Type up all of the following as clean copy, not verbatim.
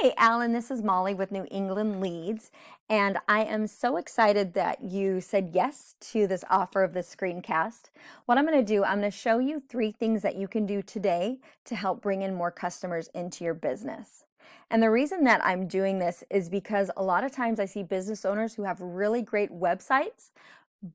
Hey, Alan, this is Molly with New England Leads, and I am so excited that you said yes to this offer of this screencast. What I'm going to do, I'm going to show you 3 things that you can do today to help bring in more customers into your business. And the reason that I'm doing this is because a lot of times I see business owners who have really great websites,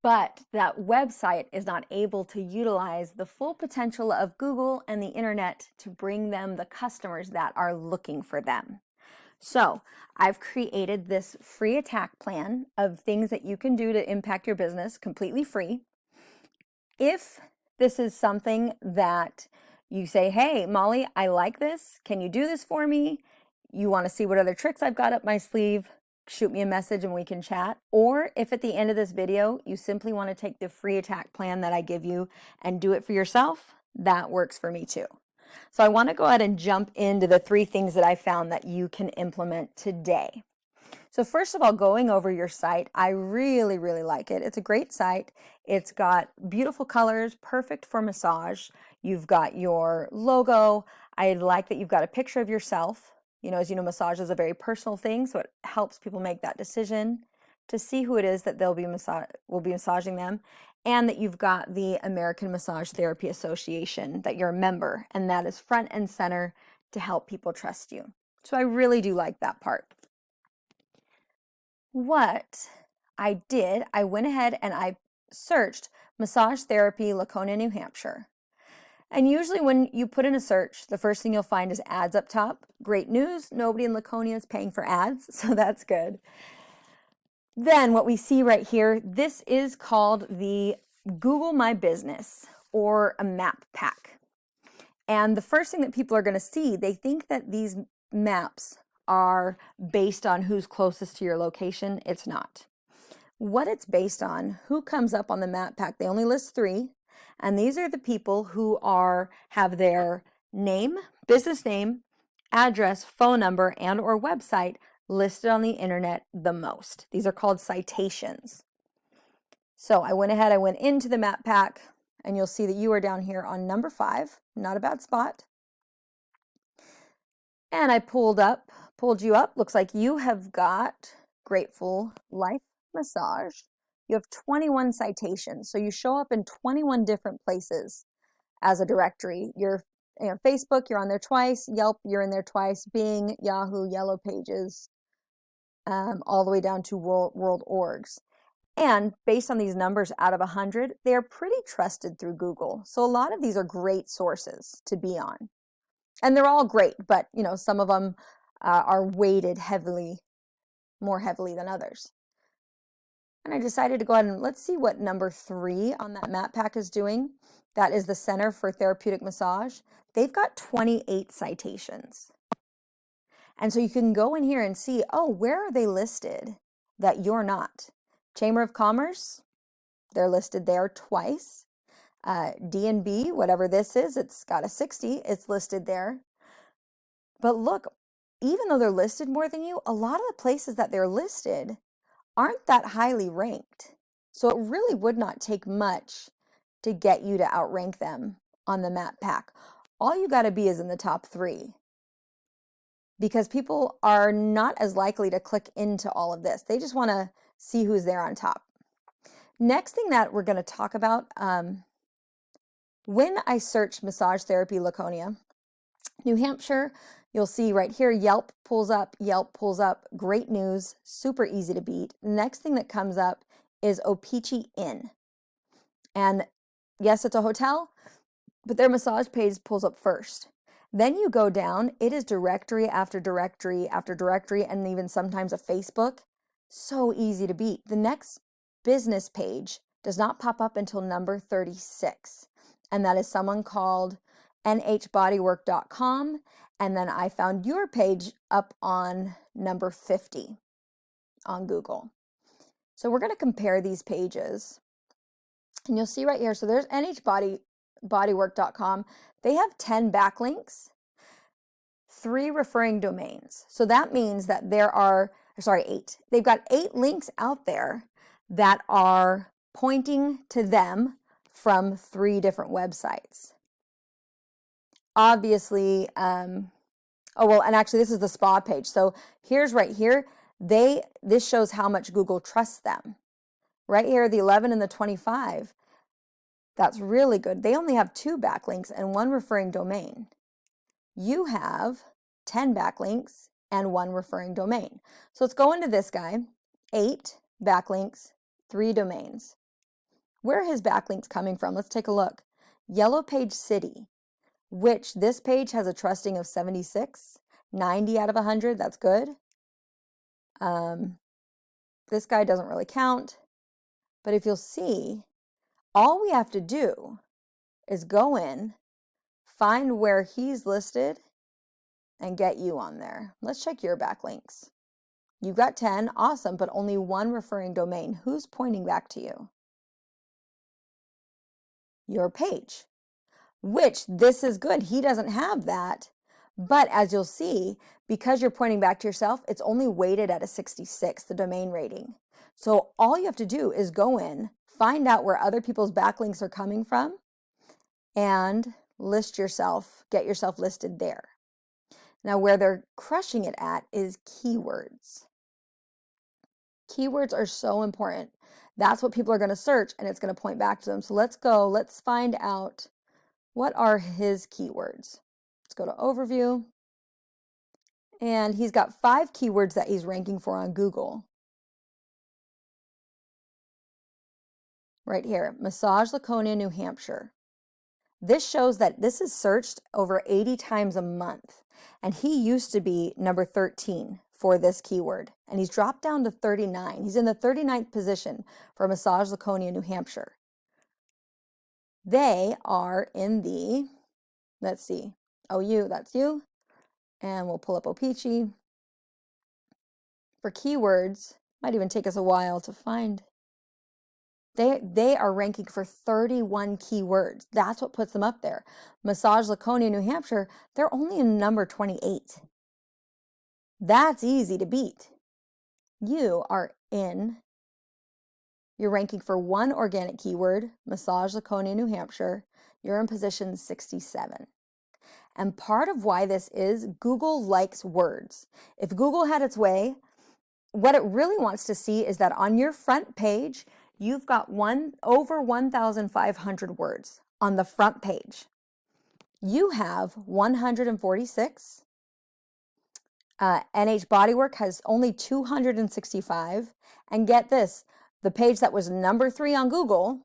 but that website is not able to utilize the full potential of Google and the internet to bring them the customers that are looking for them. So I've created this free attack plan of things that you can do to impact your business completely free. If this is something that you say, hey, Molly, I like this. Can you do this for me? You want to see what other tricks I've got up my sleeve? Shoot me a message and we can chat. Or if at the end of this video, you simply want to take the free attack plan that I give you and do it for yourself, that works for me too. So I want to go ahead and jump into the 3 things that I found that you can implement today. So first of all, going over your site, I really, really like it. It's a great site. It's got beautiful colors, perfect for massage. You've got your logo. I like that you've got a picture of yourself. You know, as you know, massage is a very personal thing, so it helps people make that decision to see who it is that will be massaging them, and that you've got the American Massage Therapy Association, that you're a member, and that is front and center to help people trust you. So I really do like that part. What I did, I went ahead and I searched massage therapy, Laconia, New Hampshire. And usually when you put in a search, the first thing you'll find is ads up top. Great news, nobody in Laconia is paying for ads, so that's good. Then what we see right here, this is called the Google My Business, or a map pack. And the first thing that people are going to see, they think that these maps are based on who's closest to your location. It's not. What it's based on, who comes up on the map pack, they only list 3. And these are the people who have their name, business name, address, phone number, and or website listed on the internet the most. These are called citations. So I went ahead, I went into the map pack, and you'll see that you are down here on number 5, not a bad spot. And I pulled you up. Looks like you have got Grateful Life Massage. You have 21 citations. So you show up in 21 different places as a directory. Facebook, you're on there twice. Yelp, you're in there twice. Bing, Yahoo, Yellow Pages, all the way down to World Orgs. And based on these numbers out of 100, they're pretty trusted through Google. So a lot of these are great sources to be on. And they're all great, but you know, some of them are weighted more heavily than others. And I decided to go ahead and let's see what number 3 on that map pack is doing. That is the Center for Therapeutic Massage. They've got 28 citations. And so you can go in here and see, oh, where are they listed that you're not? Chamber of Commerce, they're listed there twice. D&B, whatever this is, it's got a 60, it's listed there. But look, even though they're listed more than you, a lot of the places that they're listed aren't that highly ranked. So it really would not take much to get you to outrank them on the map pack. All you got to be is in the top 3, because people are not as likely to click into all of this. They just want to see who's there on top. Next thing that we're going to talk about, when I search massage therapy Laconia, New Hampshire, you'll see right here, Yelp pulls up, great news, super easy to beat. Next thing that comes up is Opeechee Inn. And yes, it's a hotel, but their massage page pulls up first. Then you go down, it is directory after directory after directory, and even sometimes a Facebook. So easy to beat. The next business page does not pop up until number 36. And that is someone called nhbodywork.com. And then I found your page up on number 50 on Google. So we're going to compare these pages. And you'll see right here, so there's nhbodywork.com. They have 10 backlinks, 3 referring domains. So that means that there are, 8. They've got 8 links out there that are pointing to them from 3 different websites. Obviously, Oh, well, and actually this is the spa page. So here's right here, this shows how much Google trusts them. Right here, the 11 and the 25, that's really good. They only have 2 backlinks and 1 referring domain. You have 10 backlinks and 1 referring domain. So let's go into this guy, 8 backlinks, 3 domains. Where are his backlinks coming from? Let's take a look. Yellow Page City, which this page has a trusting of 76, 90 out of 100, that's good. This guy doesn't really count, but if you'll see, all we have to do is go in, find where he's listed, and get you on there. Let's check your backlinks. You've got 10, awesome, but only 1 referring domain. Who's pointing back to you? Your page, which this is good. He doesn't have that, but as you'll see, because you're pointing back to yourself, it's only weighted at a 66, the domain rating. So all you have to do is go in, find out where other people's backlinks are coming from, and list yourself, get yourself listed there. Now, where they're crushing it at is keywords. Keywords are so important. That's what people are going to search, and it's going to point back to them. So let's go, let's find out what are his keywords. Let's go to overview. And he's got 5 keywords that he's ranking for on Google. Right here, massage Laconia, New Hampshire. This shows that this is searched over 80 times a month. And he used to be number 13 for this keyword. And he's dropped down to 39. He's in the 39th position for massage Laconia, New Hampshire. They are in the, let's see, OU, that's you. And we'll pull up Opeachy. For keywords, might even take us a while to find. They are ranking for 31 keywords. That's what puts them up there. Massage Laconia, New Hampshire, they're only in number 28. That's easy to beat. You're ranking for 1 organic keyword, massage Laconia, New Hampshire. You're in position 67. And part of why this is, Google likes words. If Google had its way, what it really wants to see is that on your front page, you've got over 1,500 words on the front page. You have 146. NH Bodywork has only 265. And get this, the page that was number 3 on Google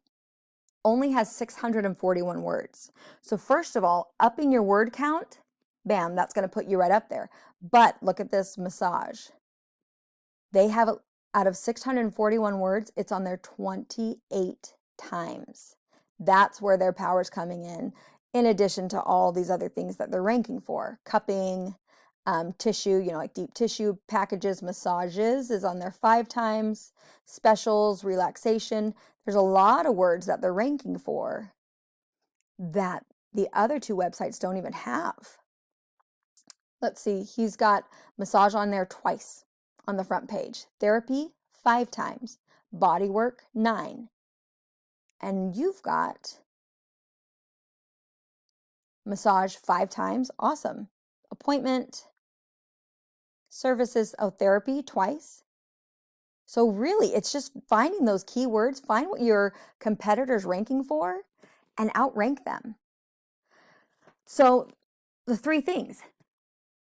only has 641 words. So first of all, upping your word count, bam, that's going to put you right up there. But look at this massage. They have, out of 641 words, it's on there 28 times. That's where their power's coming in addition to all these other things that they're ranking for. Cupping, tissue, like deep tissue packages, massages is on there 5 times, specials, relaxation. There's a lot of words that they're ranking for that the other 2 websites don't even have. Let's see, he's got massage on there twice on the front page. Therapy, 5 times. Bodywork, 9. And you've got massage 5 times. Awesome. Appointment, services, therapy twice. So really, it's just finding those keywords, find what your competitor's ranking for, and outrank them. So the 3 things.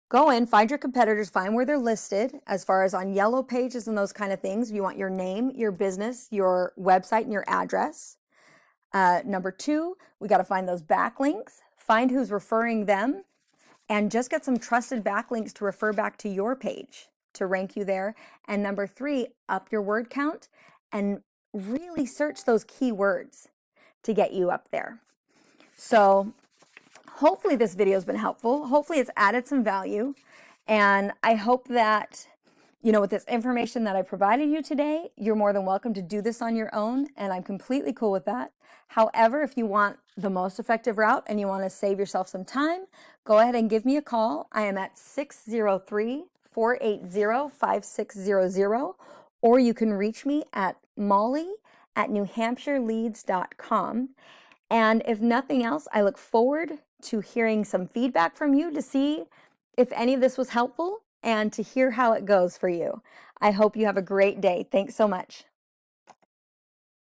Go in, find your competitors, find where they're listed as far as on yellow pages and those kind of things. You want your name, your business, your website, and your address. Number 2, we got to find those backlinks, find who's referring them, and just get some trusted backlinks to refer back to your page to rank you there. And number 3, up your word count and really search those keywords to get you up there. So hopefully this video has been helpful. Hopefully it's added some value. And I hope that, with this information that I provided you today, you're more than welcome to do this on your own. And I'm completely cool with that. However, if you want the most effective route and you want to save yourself some time, go ahead and give me a call. I am at 603-480-5600, or you can reach me at molly@newhampshireleads.com. And if nothing else, I look forward to hearing some feedback from you to see if any of this was helpful and to hear how it goes for you. I hope you have a great day. Thanks so much.